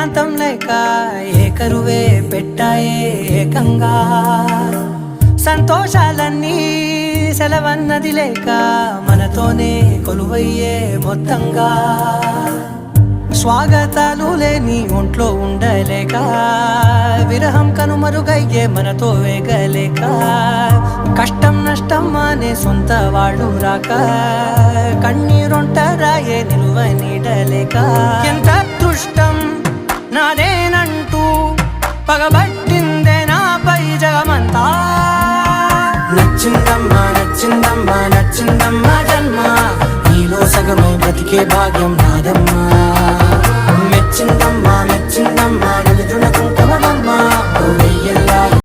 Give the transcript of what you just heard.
ఏకాంతం లేక ఏకరువే పెట్టాయే ఏకంగా సంతోషాలన్నీ సెలవన్నది లేక మనతోనే కొలువయ్యే మొత్తంగా స్వాగతాలు లేని ఒంట్లో ఉండలేక విరహం కనుమరుగయ్యే మనతో వేగలేక కష్టం నష్టం అనే సొంత వాళ్ళు రాక కన్నీరొంటరాయే నిలువ నీడలేక ఎంత అదృష్టం నాదేనంటూ పగబట్టిందే నాపై జగమంతా నచ్చిందమ్మా నచ్చిందమ్మా నచ్చిందమ్మా జన్మ నీలో సగమై బ్రతికే భాగ్యం నాదమ్మా మెచ్చిందమ్మా మెచ్చిందమ్మా